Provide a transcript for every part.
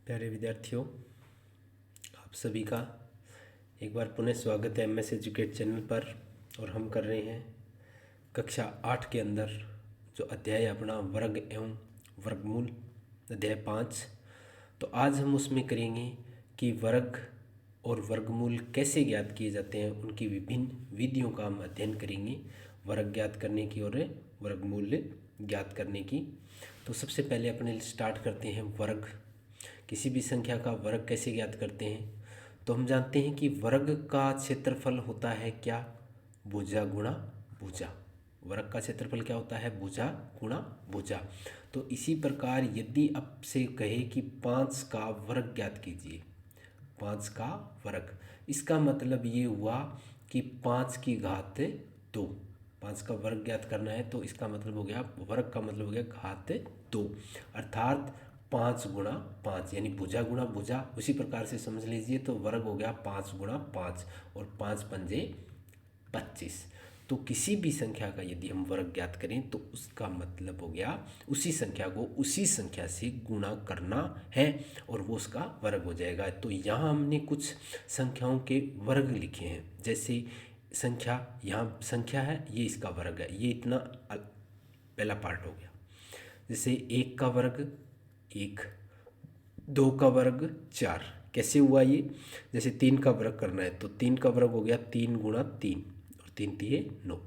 प्यारे विद्यार्थियों, आप सभी का एक बार पुनः स्वागत है एमएस एजुकेट चैनल पर। और हम कर रहे हैं कक्षा 8 के अंदर जो अध्याय अपना वर्ग एवं वर्गमूल, अध्याय 5। तो आज हम उसमें करेंगे कि वर्ग और वर्गमूल कैसे ज्ञात किए जाते हैं, उनकी विभिन्न विधियों का हम अध्ययन करेंगे, वर्ग ज्ञात करने की और वर्गमूल ज्ञात करने की। तो सबसे पहले अपने स्टार्ट करते हैं वर्ग। किसी भी संख्या का वर्ग कैसे ज्ञात करते हैं? तो हम जानते हैं कि वर्ग का क्षेत्रफल होता है क्या? भुजा गुणा भुजा। वर्ग का क्षेत्रफल क्या होता है? भुजा गुणा भुजा। तो इसी प्रकार यदि आपसे कहे कि 5 का वर्ग ज्ञात कीजिए, 5 का वर्ग, इसका मतलब ये हुआ कि 5 की घात 2। 5 का वर्ग ज्ञात करना है तो इसका मतलब हो गया, वर्ग का मतलब हो गया घात 2, अर्थात 5 गुणा 5, यानी भुजा गुणा भुजा। उसी प्रकार से समझ लीजिए तो वर्ग हो गया 5 गुणा 5 और 5 पंजे 25। तो किसी भी संख्या का यदि हम वर्ग ज्ञात करें तो उसका मतलब हो गया उसी संख्या को उसी संख्या से गुणा करना है और वो उसका वर्ग हो जाएगा। तो यहाँ हमने कुछ संख्याओं के वर्ग लिखे हैं। जैसे संख्या, यहाँ संख्या है, ये इसका वर्ग है, ये इतना पहला पार्ट हो गया। जैसे 1 का वर्ग 1, 2 का वर्ग 4। कैसे हुआ ये? जैसे 3 का वर्ग करना है तो 3 का वर्ग हो गया 3 गुणा 3 और 3 तिये 9।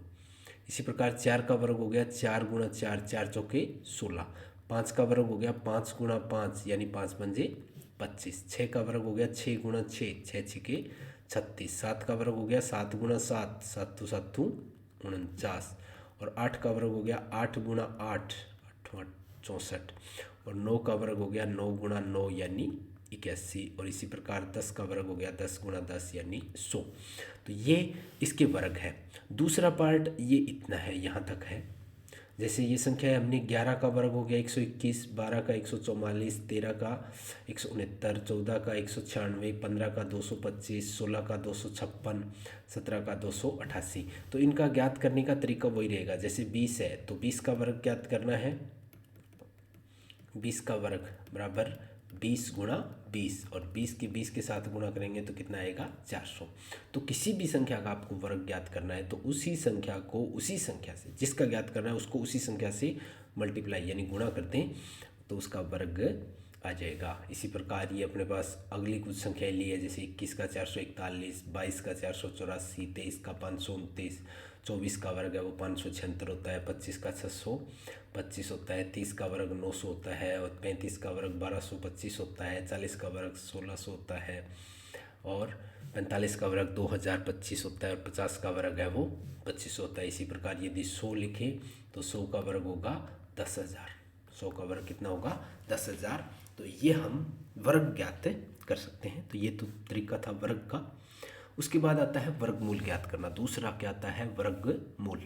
इसी प्रकार 4 का वर्ग हो गया 4 गुणा 4, 4 चौके 16। 5 का वर्ग हो गया 5 गुणा 5, यानी 5 पंजे 25। 6 का वर्ग हो गया 6 गुणा 6, 6 छिके 36। 7 का वर्ग हो गया 7 गुणा 7, 7 7 49। और 8 का वर्ग हो गया 8 गुणा 8, 8 64। और 9 का वर्ग हो गया 9 गुणा 9, यानी 81। और इसी प्रकार 10 का वर्ग हो गया 10 गुणा 10, यानी 100। तो ये इसके वर्ग है। दूसरा पार्ट ये इतना है, यहाँ तक है। जैसे ये संख्या है, हमने 11 का वर्ग हो गया 121, 12 का 144, 13 का 169, 14 का 196, 15 का 225, 16 का 256, 17 का 288। तो इनका ज्ञात करने का तरीका वही रहेगा। जैसे 20 है तो 20 का वर्ग ज्ञात करना है। 20 का वर्ग बराबर 20 गुणा 20, और 20 के 20 के साथ गुणा करेंगे तो कितना आएगा? 400। तो किसी भी संख्या का आपको वर्ग ज्ञात करना है तो उसी संख्या को उसी संख्या से, जिसका ज्ञात करना है उसको उसी संख्या से मल्टीप्लाई यानी गुणा करते हैं तो उसका वर्ग आ जाएगा। इसी प्रकार ये अपने पास अगली कुछ संख्याएं ली है। जैसे 21 का 441, 22 का 484, 23 का 529, 24 का वर्ग है वो 576 होता है, 25 का 625 होता है, 30 का वर्ग 900 होता है, और 35 का वर्ग 1225 होता है, 40 का वर्ग 1600 होता है, और 45 का वर्ग 2025 होता है, और 50 का वर्ग है वो 2500 होता है। इसी प्रकार यदि 100 लिखे तो 100 का वर्ग होगा 10,000। 100 का वर्ग कितना होगा? 10,000। तो ये हम वर्ग ज्ञात कर सकते हैं। तो ये तो तरीका था वर्ग का। उसके बाद आता है वर्गमूल ज्ञात करना। दूसरा क्या आता है? वर्गमूल।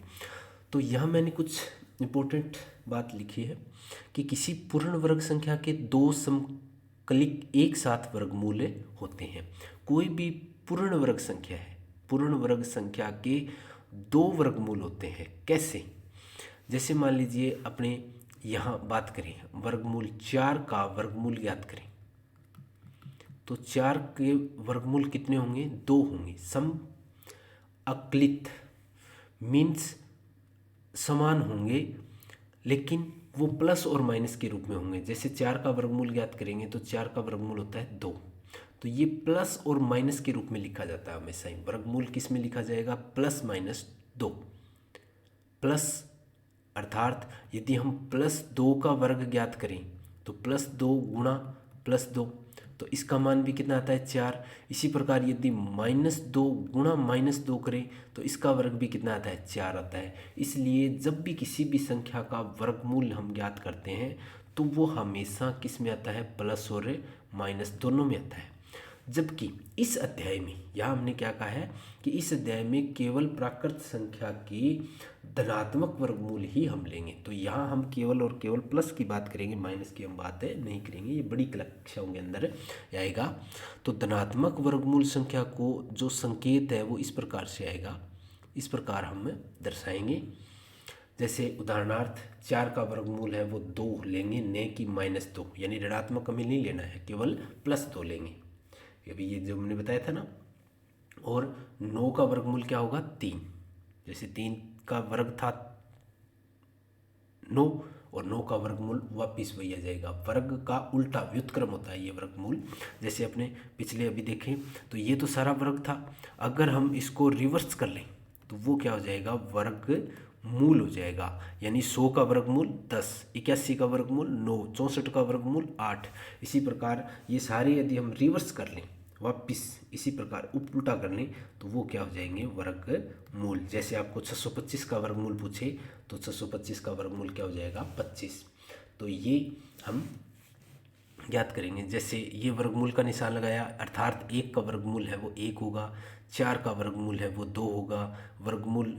तो यहाँ मैंने कुछ इम्पोर्टेंट बात लिखी है कि किसी पूर्ण वर्ग संख्या के दो समकलिक एक साथ वर्गमूल होते हैं। कोई भी पूर्ण वर्ग संख्या है, पूर्ण वर्ग संख्या के दो वर्गमूल होते हैं। कैसे? जैसे मान लीजिए अपने यहाँ बात करें वर्गमूल 4 का वर्गमूल ज्ञात करें तो 4 के वर्गमूल कितने होंगे? 2 होंगे। सम अक्लित मीन्स समान होंगे, लेकिन वो प्लस और माइनस के रूप में होंगे। जैसे 4 का वर्गमूल ज्ञात करेंगे तो 4 का वर्गमूल होता है 2, तो ये प्लस और माइनस के रूप में लिखा जाता है हमेशा ही। वर्गमूल किस में लिखा जाएगा? Plus minus 2। प्लस अर्थात यदि हम +2 का वर्ग ज्ञात करें तो +2 गुणा +2, तो इसका मान भी कितना आता है? 4। इसी प्रकार यदि -2 गुणा -2 करें तो इसका वर्ग भी कितना आता है? 4 आता है। इसलिए जब भी किसी भी संख्या का वर्गमूल हम ज्ञात करते हैं तो वो हमेशा किस में आता है? प्लस और माइनस दोनों में आता है। जबकि इस अध्याय में यहाँ हमने क्या कहा है कि इस अध्याय में केवल प्राकृत संख्या की धनात्मक वर्गमूल ही हम लेंगे। तो यहाँ हम केवल और केवल प्लस की बात करेंगे, माइनस की हम बात नहीं करेंगे। ये बड़ी कक्षाओं के अंदर आएगा। तो धनात्मक वर्गमूल संख्या को जो संकेत है वो इस प्रकार से आएगा, इस प्रकार हम दर्शाएंगे। जैसे उदाहरणार्थ 4 का वर्गमूल है वो 2 लेंगे, न कि -2, यानी ऋणात्मक हमें नहीं लेना है, केवल +2 लेंगे, अभी ये जो हमने बताया था ना। और 9 का वर्गमूल क्या होगा? 3। जैसे 3 का वर्ग था 9 और 9 का वर्गमूल वापिस वही आ जाएगा। वर्ग का उल्टा व्युत्क्रम होता है ये वर्गमूल। जैसे अपने पिछले अभी देखें तो ये तो सारा वर्ग था, अगर हम इसको रिवर्स कर लें तो वो क्या हो जाएगा? वर्गमूल हो जाएगा। यानी 100 का वर्गमूल 10, 81 का वर्गमूल 9, 64 का वर्गमूल 8। इसी प्रकार ये सारे यदि हम रिवर्स कर लें, वापिस इसी प्रकार उल्टा कर लें तो वो क्या हो जाएंगे? वर्गमूल। जैसे आपको 625 का वर्गमूल पूछे तो 625 का वर्गमूल क्या हो जाएगा? 25। तो ये हम ज्ञात करेंगे। जैसे ये वर्गमूल का निशान लगाया, अर्थात 1 का वर्गमूल है वो 1 होगा, 4 का वर्गमूल है वो 2 होगा, वर्गमूल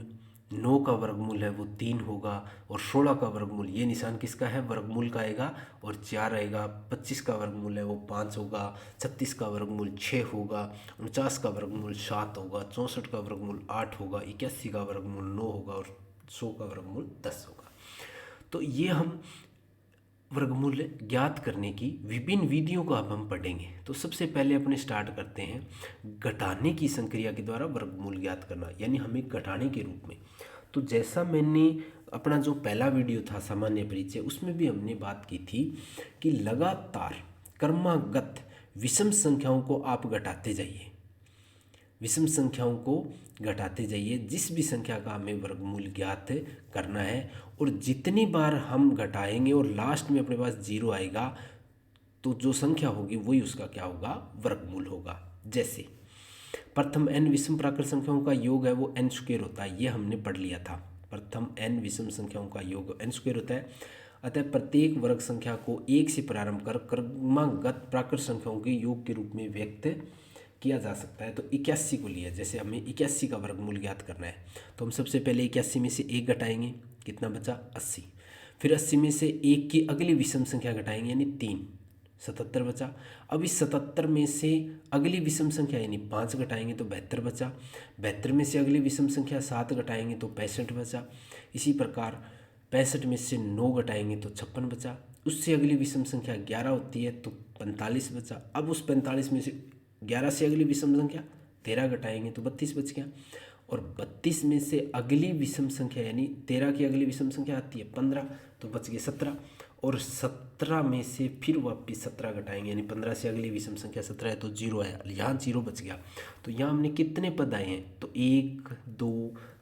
9 का वर्गमूल है वो 3 होगा, और 16 का वर्गमूल, ये निशान किसका है? वर्गमूल का आएगा, और 4 आएगा। 25 का वर्गमूल है वो 5 होगा, 36 का वर्गमूल 6 होगा, 49 का वर्गमूल 7 होगा, 64 का वर्गमूल 8 होगा, 81 का वर्गमूल 9 होगा, और 100 का वर्गमूल 10 होगा। तो ये हम वर्गमूल ज्ञात करने की विभिन्न विधियों को अब हम पढ़ेंगे। तो सबसे पहले अपने स्टार्ट करते हैं घटाने की संक्रिया के द्वारा वर्गमूल ज्ञात करना, यानी हमें घटाने के रूप में। तो जैसा मैंने अपना जो पहला वीडियो था सामान्य परिचय, उसमें भी हमने बात की थी कि लगातार क्रमागत विषम संख्याओं को आप घटाते जाइए, विषम संख्याओं को घटाते जाइए, जिस भी संख्या का हमें वर्गमूल ज्ञात करना है। और जितनी बार हम घटाएंगे और लास्ट में अपने पास 0 आएगा तो जो संख्या होगी वही उसका क्या होगा? वर्गमूल होगा। जैसे प्रथम n विषम प्राकृत संख्याओं का योग है वो n² होता है, ये हमने पढ़ लिया था। प्रथम n विषम संख्याओं का योग n² होता है। अतः प्रत्येक वर्ग संख्या को 1 से प्रारंभ कर क्रमागत प्राकृत संख्याओं के योग के रूप में व्यक्त किया जा सकता है। तो 81 को लिया, जैसे हमें 81 का वर्गमूल ज्ञात करना है तो हम सबसे पहले 81 में से 1 घटाएंगे, कितना बचा? 80। फिर 80 में से 1 की अगली विषम संख्या घटाएंगे, यानी 3, 77 बचा। अब इस 77 में से अगली विषम संख्या यानी 5 घटाएंगे तो 72 बचा। 72 में से अगली विषम संख्या 7 घटाएंगे तो 65 बचा। इसी प्रकार 65 में से 9 घटाएंगे तो 56 बचा। उससे अगली विषम संख्या 11 होती है तो 45 बचा। अब उस 45 में से 11 से अगली विषम संख्या 13 घटाएंगे तो 32 बच गया। और 32 में से अगली विषम संख्या यानी 13 की अगली विषम संख्या आती है 15, तो बच गए 17। और 17 में से फिर वापस 17 घटाएंगे, यानी 15 से अगली विषम संख्या 17 है तो 0 है, यहाँ 0 बच गया। तो यहाँ हमने कितने पद आए हैं? तो 1 2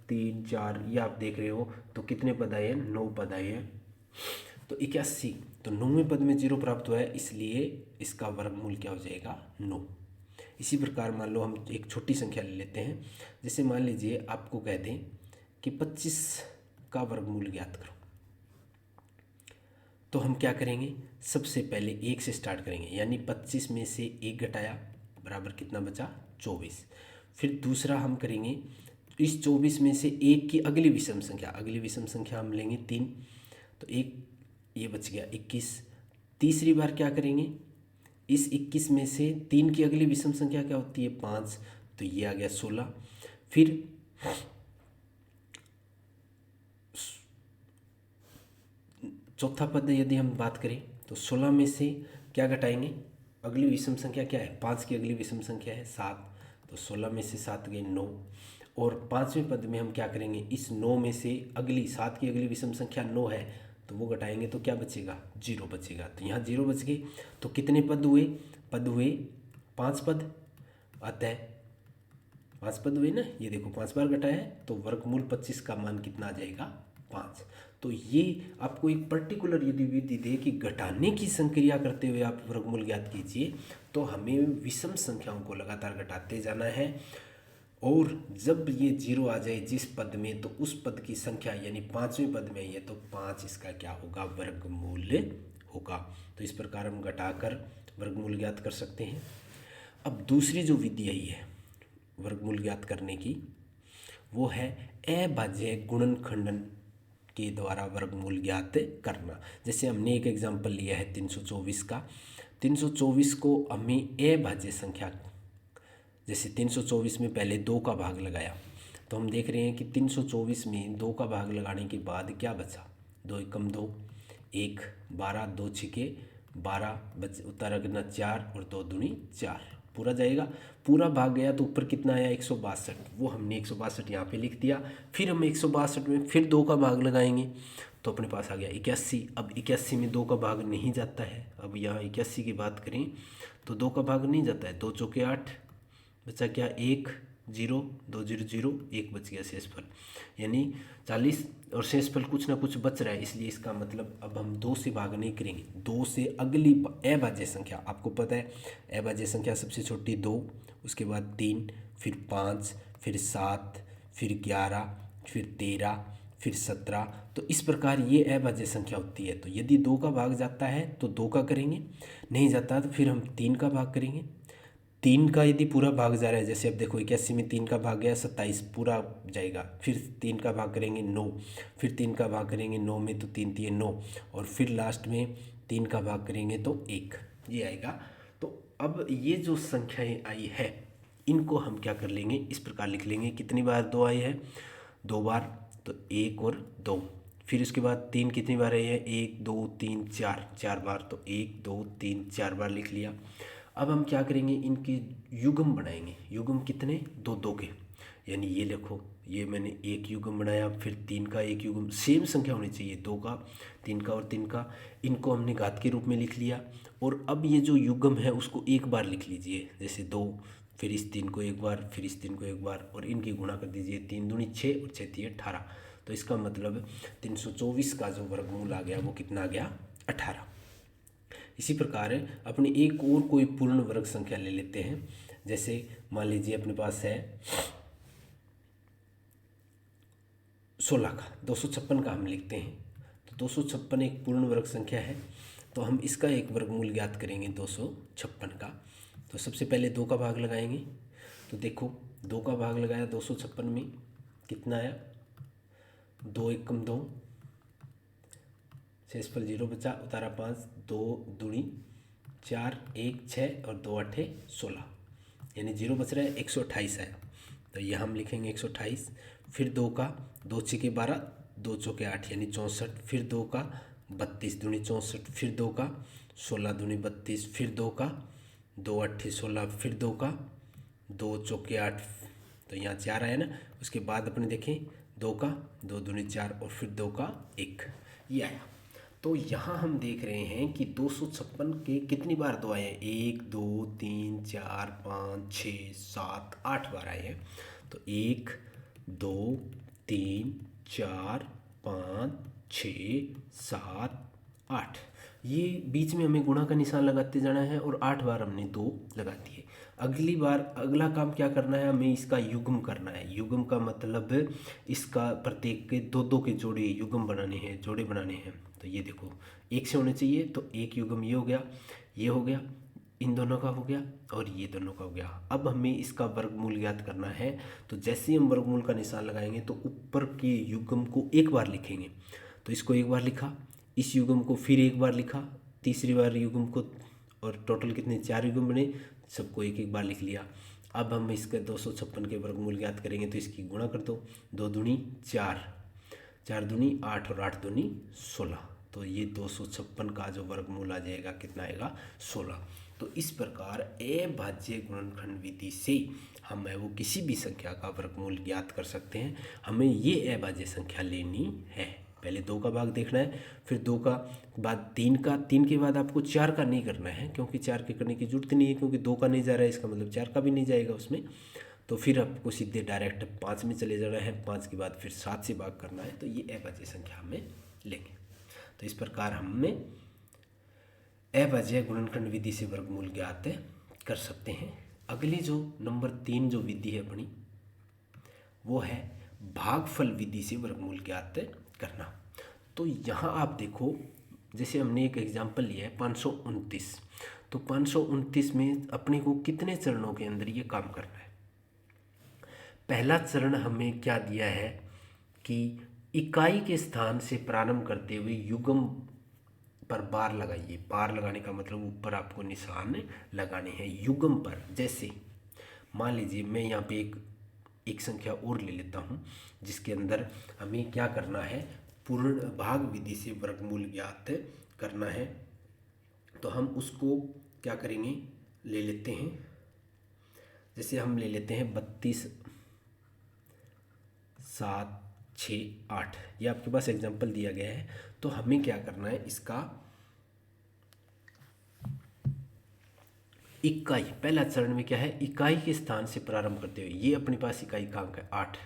3 4, ये आप देख रहे हो। तो कितने पद आए हैं? 9 पद आए हैं। तो 81, तो 9वें पद में 0 प्राप्त हुआ है, इसलिए इसका वर्गमूल क्या हो जाएगा? 9। इसी प्रकार मान लो हम एक छोटी संख्या ले लेते हैं। जैसे मान लीजिए आपको कह दें कि 25 का वर्गमूल ज्ञात करो, तो हम क्या करेंगे? सबसे पहले 1 से स्टार्ट करेंगे, यानी 25 में से 1 घटाया बराबर कितना बचा? 24। फिर दूसरा हम करेंगे, इस 24 में से 1 की अगली विषम संख्या हम लेंगे 3, तो 1 ये बच गया 21। तीसरी बार क्या करेंगे? इस 21 में से 3 की अगली विषम संख्या क्या होती है? 5, तो ये आ गया 16। फिर चौथा पद यदि हम बात करें तो 16 में से क्या घटाएंगे? अगली विषम संख्या क्या है? 5 की अगली विषम संख्या है 7, तो 16 में से 7 गए 9। और 5वें पद में हम क्या करेंगे? इस 9 में से अगली 7 की अगली विषम संख्या 9 है, तो वो घटाएंगे तो क्या बचेगा? 0 बचेगा। तो यहाँ 0 बच गए। तो कितने पद हुए? 5 पद। अतः 5 पद हुए ना, ये देखो 5 बार घटाया है, तो वर्गमूल 25 का मान कितना आ जाएगा? 5। तो ये आपको एक पर्टिकुलर यदि विधि दे कि घटाने की संक्रिया करते हुए आप वर्गमूल ज्ञात कीजिए, तो हमें विषम संख्याओं को लगातार घटाते जाना है। और जब ये 0 आ जाए जिस पद में, तो उस पद की संख्या यानी 5वें पद में है तो 5 इसका क्या होगा? वर्गमूल होगा। तो इस प्रकार हम घटाकर वर्गमूल ज्ञात कर सकते हैं। अब दूसरी जो विधि आई है वर्गमूल ज्ञात करने की, वो है अभाज्य गुणनखंडन के द्वारा वर्गमूल ज्ञात करना। जैसे हमने एक एग्जाम्पल लिया है 324 का। 324 को हमें अभाज्य संख्या, जैसे 324 में पहले 2 का भाग लगाया, तो हम देख रहे हैं कि 324 में 2 का भाग लगाने के बाद क्या बचा, 2 एकम 2, 1 12, 2 छिके 12 बच, उत्तर कितना 4 और 2 दूनी 4, पूरा जाएगा। पूरा भाग गया तो ऊपर कितना आया 162, वो हमने 162 यहाँ पे लिख दिया। फिर हम 162 में फिर 2 का भाग लगाएंगे तो अपने पास आ गया 81। अब 81 में 2 का भाग नहीं जाता है। अब यहाँ 81 की बात करें तो 2 का भाग नहीं जाता है, 2 चौके 8, बचा क्या 1 0 2 0 0, 1 बच गया शेषफल, यानी 40 और शेषफल कुछ ना कुछ बच रहा है, इसलिए इसका मतलब अब हम 2 से भाग नहीं करेंगे। 2 से अगली अभाज्य संख्या, आपको पता है अभाज्य संख्या सबसे छोटी 2, उसके बाद 3, फिर 5, फिर 7, फिर 11, फिर 13, फिर 17, तो इस प्रकार ये अभाज्य संख्या होती है। तो यदि 2 का भाग जाता है तो 2 का करेंगे, नहीं जाता तो फिर हम 3 का भाग करेंगे। 3 का यदि पूरा भाग जा रहा है, जैसे अब देखो 81 में 3 का भाग गया 27, पूरा जाएगा। फिर 3 का भाग करेंगे 9, फिर 3 का भाग करेंगे 9 में तो 3 3 9, और फिर लास्ट में 3 का भाग करेंगे तो 1, ये आएगा। तो अब ये जो संख्याएं आई है इनको हम क्या कर लेंगे, इस प्रकार लिख लेंगे। कितनी बार 2 आई है, 2 बार, तो 1 और 2। फिर उसके बाद 3 कितनी बार आई है, 1 2 3 4, 4 बार, तो 1 2 3 4 बार लिख लिया। अब हम क्या करेंगे, इनके युग्म बनाएंगे। युग्म कितने, 2 2 के, यानी ये लिखो, ये मैंने एक युग्म बनाया, फिर 3 का एक युग्म, सेम संख्या होनी चाहिए, 2 का 3 का और 3 का, इनको हमने घात के रूप में लिख लिया। और अब ये जो युग्म है उसको एक बार लिख लीजिए, जैसे 2, फिर इस 3 को एक बार, फिर इस 3 को एक बार, और इनकी गुणा कर दीजिए, 3 दूनी 6 और 6 3 18। तो इसका मतलब 324 का जो वर्गमूल आ गया वो कितना आ गया, 18। इसी प्रकार अपने एक और कोई पूर्ण वर्ग संख्या ले लेते हैं। जैसे मान लीजिए अपने पास है 16 का, 256 का हम लिखते हैं। तो 256 एक पूर्ण वर्ग संख्या है, तो हम इसका एक वर्गमूल ज्ञात करेंगे 256 का। तो सबसे पहले 2 का भाग लगाएंगे। तो देखो 2 का भाग लगाया 256 में, कितना आया, 2 एकम 2, शेषफल 0 बचा, उतारा 5, 2 दूनी 4, 1 6 और 2 8 16, यानी 0 बच रहा है, 128 आया। तो यह हम लिखेंगे 128। फिर 2 का, 2 छिके 12, 2 चौके 8 यानी 64, फिर 2 का 32 दूनी 64, फिर 2 का 16 दूनी 32, फिर 2 का 2 8 16, फिर 2 का 2 चौके 8, तो यहाँ 4 आया ना। उसके बाद अपने देखें 2 का 2 दूनी 4 और फिर 2 का 1, ये आया। तो यहाँ हम देख रहे हैं कि 256 के कितनी बार 2 आए हैं, 1 2 3 4 5 6 7 8 बार आए हैं। तो 1 2 3 4 5 6 7 8, ये बीच में हमें गुणा का निशान लगाते जाना है, और 8 बार हमने 2 लगा दिए। अगली बार अगला काम क्या करना है, हमें इसका युग्म करना है। युग्म का मतलब इसका प्रत्येक के 2 2 के जोड़े युग्म बनाने हैं, जोड़े बनाने हैं। तो ये देखो 1 से होने चाहिए, तो एक युग्म ये हो गया, ये हो गया, इन दोनों का हो गया और ये दोनों का हो गया। अब हमें इसका वर्गमूल ज्ञात करना है। तो जैसे ही हम वर्गमूल का निशान लगाएंगे तो ऊपर के युग्म को एक बार लिखेंगे। तो इसको एक बार लिखा, इस युग्म को फिर एक बार लिखा, तीसरी बार युग्म को, और टोटल कितने 4 युग्म बने, सबको एक एक बार लिख लिया। अब हम इसके 256 के वर्गमूल ज्ञात करेंगे, तो इसकी गुणा कर दो, 2 दूनी 4, 4 दूनी 8 और 8 दूनी 16। तो ये 256 का जो वर्गमूल आ जाएगा कितना आएगा, 16। तो इस प्रकार अभाज्य गुणनखंड विधि से हम वो किसी भी संख्या का वर्गमूल ज्ञात कर सकते हैं। हमें ये अभाज्य संख्या लेनी है। पहले 2 का भाग देखना है, फिर 2 का बाद 3 का, 3 के बाद आपको 4 का नहीं करना है, क्योंकि 4 के करने की जरूरत नहीं है, क्योंकि 2 का नहीं जा रहा है, इसका मतलब 4 का भी नहीं जाएगा उसमें। तो फिर आपको सीधे डायरेक्ट 5 में चले जाना है, 5 के बाद फिर 7 से भाग करना है। तो ये अभाज्य संख्या हमें लेंगे। तो इस प्रकार हमने अभाज्य गुणनखंड विधि से वर्गमूल ज्ञात कर सकते हैं। अगली जो नंबर 3 जो विधि है अपनी, वो है भागफल विधि से वर्गमूल ज्ञात करना। तो यहाँ आप देखो, जैसे हमने एक एग्जाम्पल लिया है 529, तो 529 में अपने को कितने चरणों के अंदर ये काम करना है। पहला चरण हमें क्या दिया है कि इकाई के स्थान से प्रारंभ करते हुए युग्म पर बार लगाइए। बार लगाने का मतलब ऊपर आपको निशान लगाने हैं युग्म पर। जैसे मान लीजिए मैं यहाँ पे एक एक संख्या और ले लेता हूँ जिसके अंदर हमें क्या करना है, पूर्ण भाग विधि से वर्गमूल ज्ञात करना है। तो हम उसको क्या करेंगे, ले लेते हैं। जैसे हम ले लेते हैं 32, 7, 6, 8, ये आपके पास एग्जाम्पल दिया गया है। तो हमें क्या करना है, इसका इकाई, पहला चरण में क्या है, इकाई के स्थान से प्रारंभ करते हुए, ये अपने पास इकाई का अंक है 8,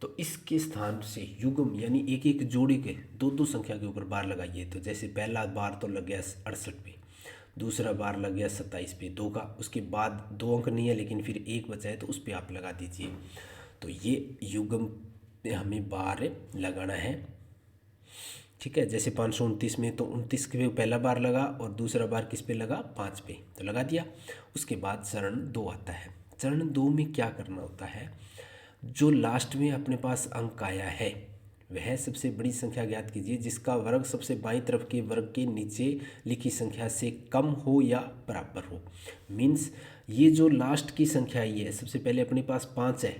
तो इसके स्थान से युग्म यानी एक एक जोड़ी के दो दो संख्या के ऊपर बार लगाइए। तो जैसे पहला बार तो लग गया 68 पे, दूसरा बार लग गया 27 पे, 2 का, उसके बाद 2 अंक नहीं है लेकिन फिर 1 बचा है तो उस पर आप लगा दीजिए। तो ये युग्म पे हमें बार लगाना है, ठीक है। जैसे 529 में तो 29 पे पहला बार लगा और दूसरा बार किस पे लगा, 5 पे, तो लगा दिया। उसके बाद चरण 2 आता है। चरण 2 में क्या करना होता है, जो लास्ट में अपने पास अंक आया है वह सबसे बड़ी संख्या ज्ञात कीजिए जिसका वर्ग सबसे बाईं तरफ के वर्ग के नीचे लिखी संख्या से कम हो या बराबर हो। मीन्स ये जो लास्ट की संख्या आई है, सबसे पहले अपने पास 5 है,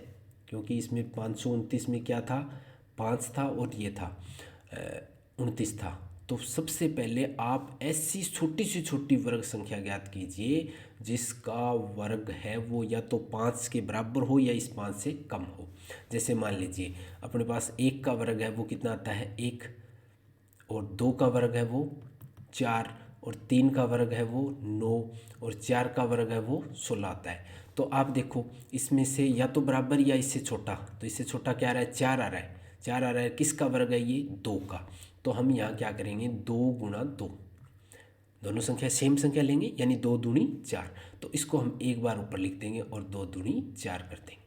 क्योंकि इसमें 529 में क्या था, 5 था और ये था 29 था। तो सबसे पहले आप ऐसी छोटी से छोटी वर्ग संख्या ज्ञात कीजिए जिसका वर्ग है वो या तो 5 के बराबर हो या इस 5 से कम हो। जैसे मान लीजिए अपने पास 1 का वर्ग है वो कितना आता है 1, और 2 का वर्ग है वो 4, और 3 का वर्ग है वो 9, और 4 का वर्ग है वो 16 आता है। तो आप देखो इसमें से या तो बराबर या इससे छोटा, तो इससे छोटा क्या आ रहा है, 4 आ रहा है, 4 आ रहा है, किसका वर्ग है ये, 2 का। तो हम यहाँ क्या करेंगे, 2 गुणा 2, दोनों संख्या सेम संख्या लेंगे यानी 2 दूनी 4, तो इसको हम एक बार ऊपर लिख देंगे और 2 दूनी 4 कर देंगे,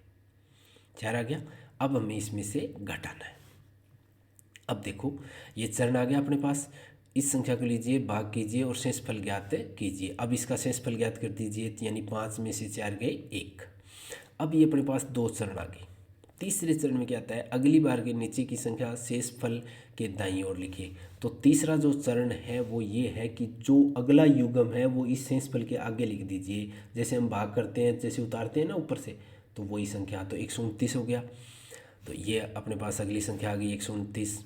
4 आ गया। अब हमें इसमें से घटाना है। अब देखो ये चरण आ गया अपने पास, इस संख्या को लीजिए, भाग कीजिए और शेषफल ज्ञात कीजिए। अब इसका शेषफल ज्ञात कर दीजिए, यानी 5 में से 4 गए 1। अब ये अपने पास 2 चरण आ गए। तीसरे चरण में क्या आता है, अगली बार के नीचे की संख्या शेषफल के दाईं ओर लिखिए। तो तीसरा जो चरण है वो ये है कि जो अगला युग्म है वो इस शेषफल के आगे लिख दीजिए। जैसे हम भाग करते हैं, जैसे उतारते हैं ना ऊपर से, तो वही संख्या, तो 129 हो गया। तो ये अपने पास अगली संख्या आ गई 129।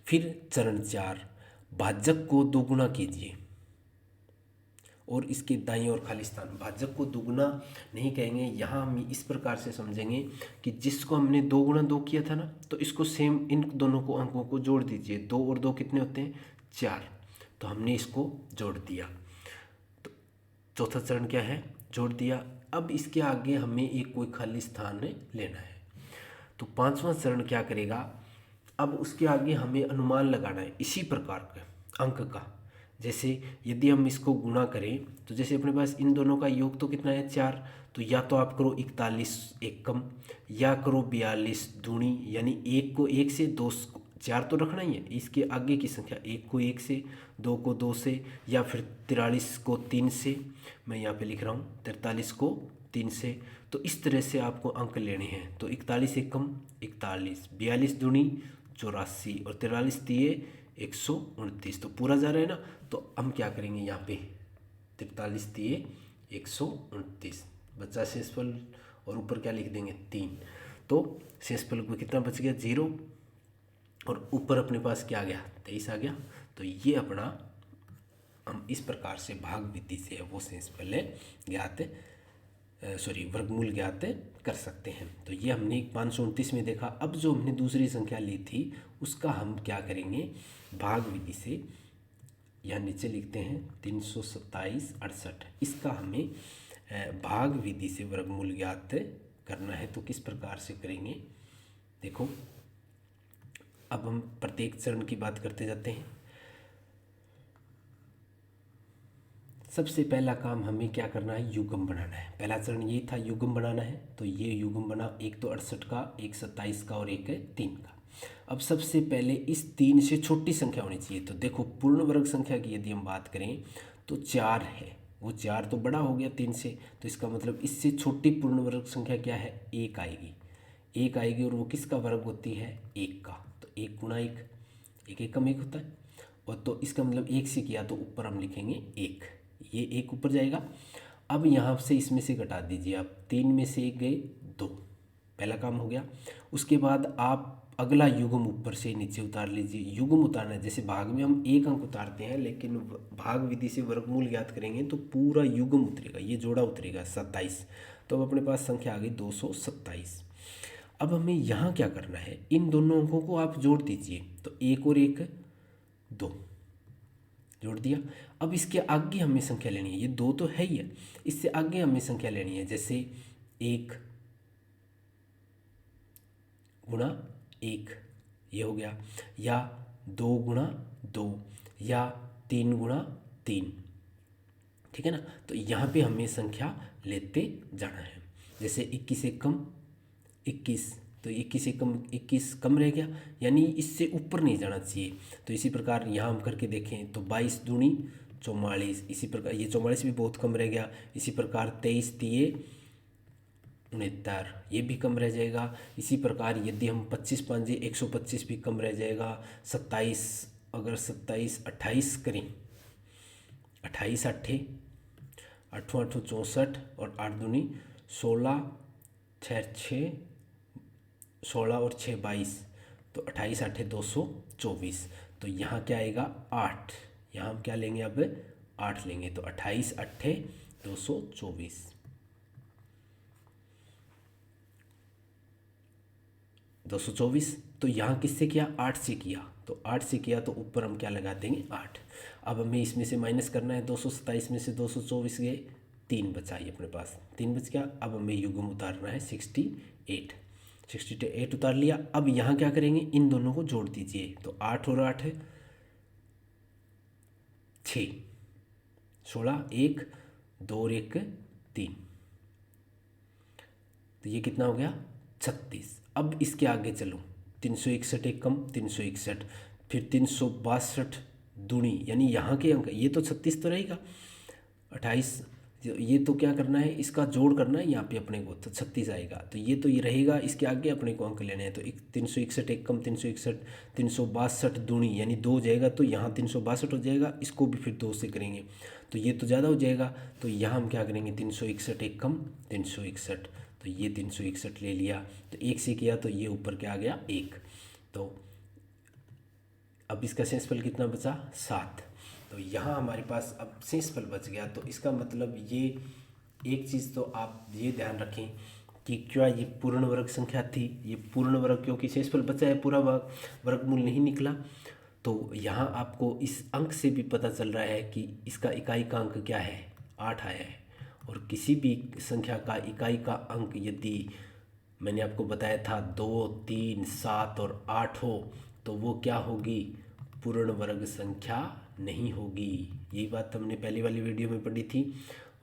फिर चरण 4, भाजक को दोगुना कीजिए और इसके दाईं ओर खाली स्थान। भाजक को दुगुना नहीं कहेंगे, यहाँ हम इस प्रकार से समझेंगे कि जिसको हमने 2 गुणा 2 किया था ना, तो इसको सेम इन दोनों को अंकों को जोड़ दीजिए। 2 और 2 कितने होते हैं, 4, तो हमने इसको जोड़ दिया। तो चौथा चरण क्या है, जोड़ दिया। अब इसके आगे हमें एक कोई खाली स्थान लेना है। तो पांचवा चरण क्या करेगा, अब उसके आगे हमें अनुमान लगाना है इसी प्रकार का अंक का। जैसे यदि हम इसको गुणा करें तो जैसे अपने पास इन दोनों का योग तो कितना है 4, तो या तो आप करो 41 एक कम, या करो 42 दूनी, यानी 1 को 1 से, 2 4 तो रखना ही है, इसके आगे की संख्या 1 को 1 से, 2 को 2 से, या फिर 43 को 3 से। मैं यहाँ पे लिख रहा हूँ 43 को 3 से। तो इस तरह से आपको अंक लेने हैं। तो 41 एक कम 41, 42 दूनी 84, और 43 दिए 129, तो पूरा जा रहा है ना। तो हम क्या करेंगे, यहाँ पे 43 दिए 129, बच्चा शेषफल, और ऊपर क्या लिख देंगे 3। तो शेषफल को कितना बच गया 0, और ऊपर अपने पास क्या आ गया 23 आ गया। तो ये अपना हम इस प्रकार से भाग विधि से वो शेषफल ज्ञात वर्गमूल ज्ञात कर सकते हैं। तो ये हमने 529 में देखा। अब जो हमने दूसरी संख्या ली थी उसका हम क्या करेंगे, भाग विधि से, यहाँ नीचे लिखते हैं 327 68, इसका हमें भाग विधि से वर्गमूल ज्ञात करना है। तो किस प्रकार से करेंगे, देखो अब हम प्रत्येक चरण की बात करते जाते हैं। सबसे पहला काम हमें क्या करना है, युग्म बनाना है। पहला चरण ये था, युग्म बनाना है। तो ये युग्म बना, एक तो 68 का, एक 27 का और एक 3 का। अब सबसे पहले इस 3 से छोटी संख्या होनी चाहिए। तो देखो पूर्ण वर्ग संख्या की यदि हम बात करें तो 4 है, वो 4 तो बड़ा हो गया 3 से, तो इसका मतलब इससे छोटी पूर्ण वर्ग संख्या क्या है, 1 आएगी। 1 आएगी और वो किसका वर्ग होती है, 1 का। तो 1 गुणा 1, 1 एक कम 1 होता है। और तो इसका मतलब 1 से किया तो ऊपर हम लिखेंगे 1, ये 1 ऊपर जाएगा। अब यहाँ से इसमें से घटा दीजिए आप, 3 में से 1 गए 2, पहला काम हो गया। उसके बाद आप अगला युग्म ऊपर से नीचे उतार लीजिए। युग्म उतारना है, जैसे भाग में हम एक अंक उतारते हैं, लेकिन भाग विधि से वर्गमूल ज्ञात करेंगे तो पूरा युग्म उतरेगा, ये जोड़ा उतरेगा 27। तो अब अपने पास संख्या आ गई 227। अब हमें यहाँ क्या करना है, इन दोनों अंकों को आप जोड़ दीजिए। तो एक और एक 2 जोड़ दिया। अब इसके आगे हमें संख्या लेनी है, ये 2 तो है ही है, इससे आगे हमें संख्या लेनी है, जैसे 1 गुणा 1 ये हो गया, या 2 गुणा 2, या 3 गुणा 3। ठीक है ना। तो यहाँ पे हमें संख्या लेते जाना है। जैसे 21 एक कम 21, तो 21 एक कम 21 कम रह गया, यानी इससे ऊपर नहीं जाना चाहिए। तो इसी प्रकार यहाँ हम करके देखें तो 22 दूनी 44, इसी प्रकार ये 44 भी बहुत कम रह गया। इसी प्रकार 23 तिये 69, ये भी कम रह जाएगा। इसी प्रकार यदि हम 25 पाँजे 125 भी कम रह जाएगा। 27 अगर 27 28 करें, 28 अट्ठे 8 8 64 और 8 दूनी 16 6 6 16 और 6 22, तो 28 अट्ठे 224। तो यहाँ क्या आएगा 8, यहाँ हम क्या लेंगे अब 8 लेंगे, तो 28 अट्ठे 224। 224, तो यहाँ किससे किया 8 से किया, तो 8 से किया तो ऊपर हम क्या लगा देंगे 8। अब हमें इसमें से माइनस करना है, 227 में से 224 गए, 3 बचा ही अपने पास, 3 बच गया। अब हमें युग्म उतारना है 68 उतार लिया। अब यहाँ क्या करेंगे, इन दोनों को जोड़ दीजिए। तो 8 और 8 है 6, 16 1 2 और 1 3, तो ये कितना हो गया 36। अब इसके आगे चलो, 361 एक कम 361, फिर 362 दूनी, यानी यहाँ के अंक, ये तो 36 तो रहेगा, 28, ये तो क्या करना है इसका जोड़ करना है यहाँ पे अपने को, तो 36 आएगा। तो ये रहेगा, इसके आगे अपने को अंक लेने हैं। तो 361 एक कम 361, 362 दूनी यानी 2 हो जाएगा, तो यहाँ 362 हो जाएगा, इसको भी फिर 2 से करेंगे तो ये तो ज़्यादा हो जाएगा। तो यहाँ हम क्या करेंगे 361 एक कम 361, तो ये 361 ले लिया, तो 1 से किया तो ये ऊपर क्या आ गया 1। तो अब इसका शेषफल कितना बचा 7। तो यहाँ हमारे पास अब शेषफल बच गया। तो इसका मतलब ये एक चीज़ तो आप ये ध्यान रखें कि क्या ये पूर्ण वर्ग संख्या थी, ये पूर्ण वर्ग, क्योंकि शेषफल बचा है, पूरा वर्गमूल नहीं निकला। तो यहाँ आपको इस अंक से भी पता चल रहा है कि इसका इकाई का अंक क्या है 8 आया है। और किसी भी संख्या का इकाई का अंक यदि मैंने आपको बताया था 2 3 7 और 8 हो तो वो क्या होगी पूर्ण वर्ग संख्या नहीं होगी। यही बात हमने पहली वाली वीडियो में पढ़ी थी,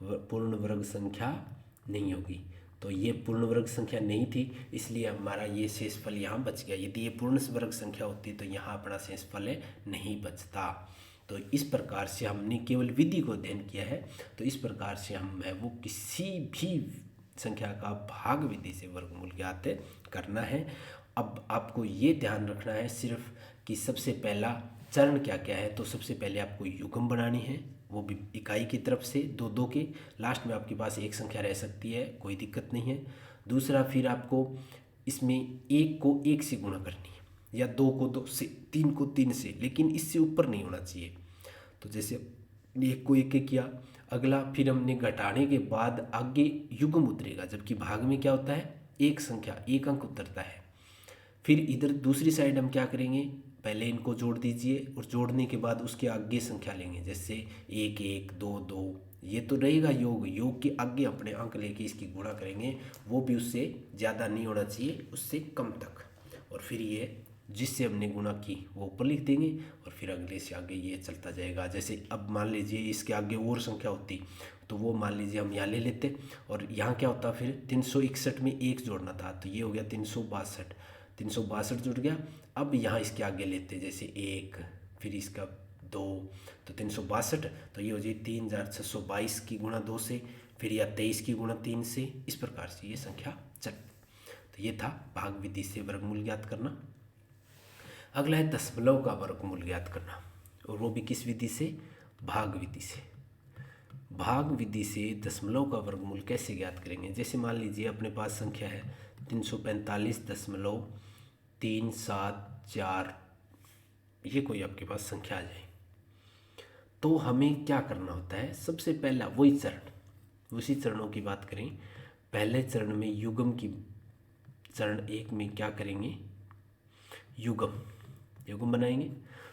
पूर्ण वर्ग संख्या नहीं होगी। तो ये पूर्ण वर्ग संख्या नहीं थी, इसलिए हमारा ये शेषफल यहाँ बच गया। यदि ये पूर्ण वर्ग संख्या होती तो यहाँ अपना शेषफल नहीं बचता। तो इस प्रकार से हमने केवल विधि को अध्ययन किया है। तो इस प्रकार से हम है वो किसी भी संख्या का भाग विधि से वर्गमूल ज्ञात करना है। अब आपको ये ध्यान रखना है सिर्फ कि सबसे पहला चरण क्या क्या है। तो सबसे पहले आपको युग्म बनानी है, वो भी इकाई की तरफ से 2 के, लास्ट में आपके पास एक संख्या रह सकती है, कोई दिक्कत नहीं है। दूसरा फिर आपको इसमें 1 को 1 से गुणा करनी है, या 2 को 2 से, 3 को 3 से, लेकिन इससे ऊपर नहीं होना चाहिए। तो जैसे 1 को 1 किया, अगला फिर हमने घटाने के बाद आगे युग्म उतरेगा, जबकि भाग में क्या होता है एक संख्या एक अंक उतरता है। फिर इधर दूसरी साइड हम क्या करेंगे, पहले इनको जोड़ दीजिए और जोड़ने के बाद उसके आगे संख्या लेंगे, जैसे 1 1 2 2, ये तो रहेगा योग, योग के आगे अपने अंक लेके इसकी गुणा करेंगे, वो भी उससे ज़्यादा नहीं होना चाहिए, उससे कम तक। और फिर ये जिससे हमने गुणा की वो ऊपर लिख देंगे और फिर अगले से आगे ये चलता जाएगा। जैसे अब मान लीजिए इसके आगे और संख्या होती तो वो मान लीजिए हम यहाँ ले लेते, और यहाँ क्या होता फिर 361 में 1 जोड़ना था, तो ये हो गया 362 जुड़ गया। अब यहाँ इसके आगे लेते, जैसे 1 फिर इसका 2, तो 362, तो ये हो जाए 3622 की गुणा 2 से, फिर या 23 की गुणा 3 से, इस प्रकार से ये संख्या चल। तो ये था भाग विधि से वर्गमूल ज्ञात करना। अगला है दशमलव का वर्गमूल ज्ञात करना, और वो भी किस विधि से, भाग विधि से। भाग विधि से दशमलव का वर्गमूल कैसे ज्ञात करेंगे, जैसे मान लीजिए अपने पास संख्या है 345.374 ये कोई आपके पास संख्या आ जाए तो हमें क्या करना होता है। सबसे पहला वही चरण, उसी चरणों की बात करें। पहले चरण में युग्म की, चरण 1 में क्या करेंगे, युग्म बनाएंगे।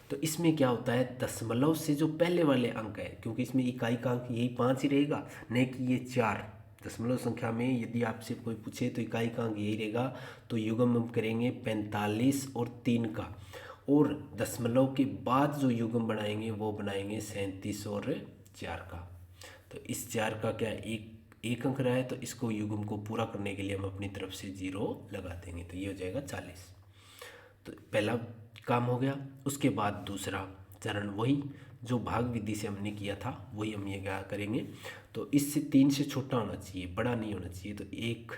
तो इसमें क्या होता है, दशमलव से जो पहले वाले अंक है, क्योंकि इसमें इकाई का अंक यही 5 ही रहेगा, नहीं कि ये 4। दशमलव संख्या में यदि आपसे कोई पूछे तो इकाई का अंक यही रहेगा। तो युग्म हम करेंगे 45 और 3 का, और दशमलव के बाद जो युग्म बनाएंगे वो बनाएंगे 37 और 4 का। तो इस 4 का क्या एक अंक रहा है, तो इसको युग्म को पूरा करने के लिए हम अपनी तरफ से 0 लगा देंगे, तो ये हो जाएगा 40। तो पहला काम हो गया। उसके बाद दूसरा चरण वही जो भाग विधि से हमने किया था, वही हम ये क्या करेंगे। तो इससे 3 से छोटा होना चाहिए, बड़ा नहीं होना चाहिए। तो 1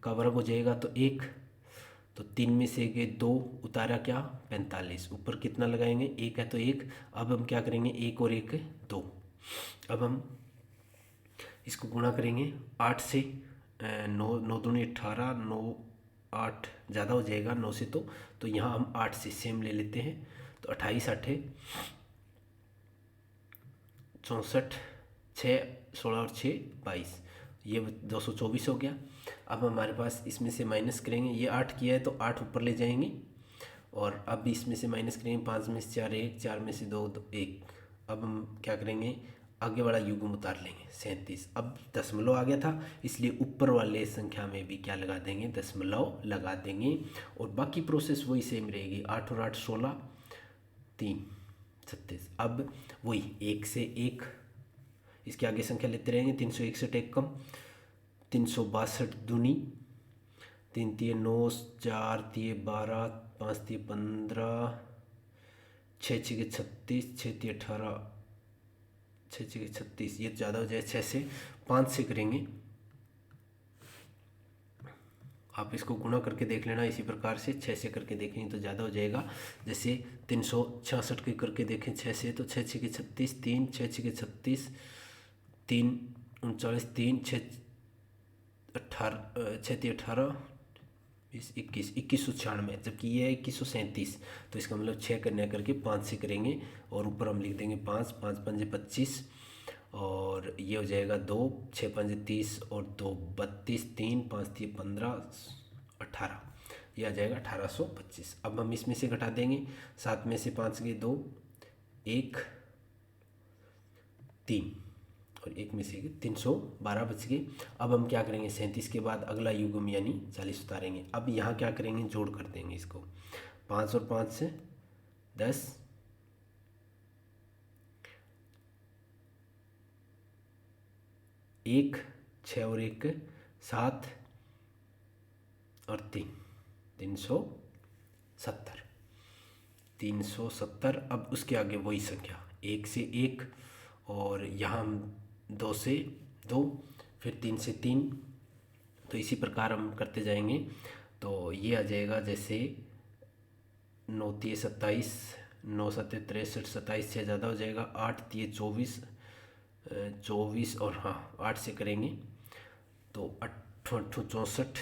का वर्ग हो जाएगा तो 1, तो 3 में से गए 2, उतारा क्या 45, ऊपर कितना लगाएंगे 1 है तो 1। अब हम क्या करेंगे, 1 और 1 2। अब हम इसको गुणा करेंगे 8 से, 9 दूनी 18, 9 8 ज़्यादा हो जाएगा 9 से, तो यहाँ हम 8 से सेम ले लेते हैं। तो 28 8 64, 6 16 और 6 22, ये 224 हो गया। अब हमारे पास इसमें से माइनस करेंगे, ये 8 किया है तो 8 ऊपर ले जाएंगे, और अब इसमें से माइनस करेंगे, 5 में से 4 1, 4 में से 2 1। अब हम क्या करेंगे, आगे वाला युग्म उतार लेंगे 37। अब दशमलव आ गया था, इसलिए ऊपर वाले संख्या में भी क्या लगा देंगे, दशमलव लगा देंगे, और बाकी प्रोसेस वही सेम रहेगी। 8 और 8 16, 3 36। अब वही 1 से 1, इसके आगे संख्या लेते रहेंगे। 361 एक कम, 362 दूनी, 3 3 9, 4 3 12, 5 3 15, 6 6 36, 6 3 18, 6 6 36, ये ज़्यादा हो जाए 6 से, 5 से करेंगे। आप इसको गुणा करके देख लेना इसी प्रकार से, 6 से करके देखेंगे तो ज़्यादा हो जाएगा। जैसे 366 के करके देखें 6 से, तो 6 6 36, 3 6 6 36, 3 39, 3 6 18, 6 3 18, 20 21 2196, जबकि ये है 2137। तो इसका मतलब 6 करने करके 5 से करेंगे, और ऊपर हम लिख देंगे 5 5 5 25, और ये हो जाएगा 2 6 5 30, और 2 32, 3 5 3 15 18, ये आ जाएगा 1825। अब हम इसमें से घटा देंगे, 7 में से 5 गए 2 1 3, और 1 में से 312 बच गए। अब हम क्या करेंगे, 37 के बाद अगला युग्म यानी 40 उतारेंगे। अब यहाँ क्या करेंगे, जोड़ कर देंगे इसको, 5 और 5 से 10, 1 6 और 1 7, और 3 370। अब उसके आगे वही संख्या 1 से 1, और यहाँ हम 2 से 2, फिर 3 से 3, तो इसी प्रकार हम करते जाएंगे। तो ये आ जाएगा जैसे 9 3 27, 9 7 63, 27 से ज़्यादा हो जाएगा, 8 3 24, 24, और हाँ 8 से करेंगे तो 8 8 64,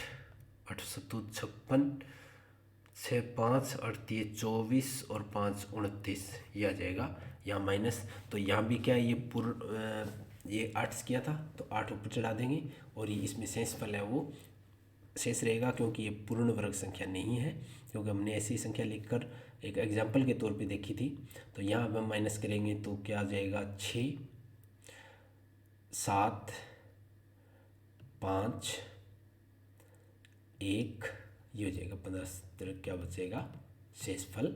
8 7 56, 6 5 8 24, और 5 29, ये आ जाएगा। यहाँ माइनस, तो यहाँ भी क्या है, ये 8 से किया था तो 8 ऊपर चढ़ा देंगे, और ये इसमें शेषफल है वो शेष रहेगा, क्योंकि ये पूर्ण वर्ग संख्या नहीं है, क्योंकि हमने ऐसी संख्या लिखकर एक एग्जाम्पल के तौर पे देखी थी। तो यहाँ अब हम माइनस करेंगे तो क्या आ जाएगा, 6 7 5 1, ये हो जाएगा 15, क्या बचेगा, शेषफल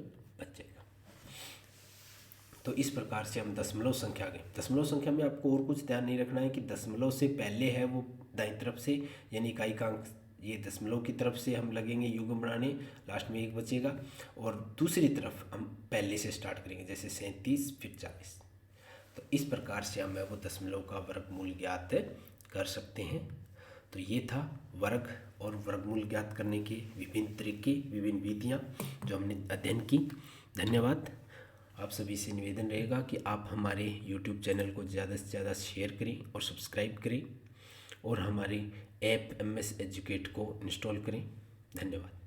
बचेगा। तो इस प्रकार से हम दशमलव संख्या गए। दशमलव संख्या में आपको और कुछ ध्यान नहीं रखना है कि दशमलव से पहले है वो दाईं तरफ से, यानी इकाई का अंक ये दशमलव की तरफ से हम लगेंगे युग्म बनाने, लास्ट में 1 बचेगा, और दूसरी तरफ हम पहले से स्टार्ट करेंगे, जैसे 37 फिर 40। तो इस प्रकार से हम वो दशमलव का वर्गमूल ज्ञात कर सकते हैं। तो ये था वर्ग और वर्गमूल ज्ञात करने के विभिन्न तरीके, विभिन्न विधियाँ जो हमने अध्ययन की। धन्यवाद। आप सभी से निवेदन रहेगा कि आप हमारे YouTube चैनल को ज़्यादा से ज़्यादा शेयर करें और सब्सक्राइब करें, और हमारी ऐप MS एजुकेट को इंस्टॉल करें। धन्यवाद।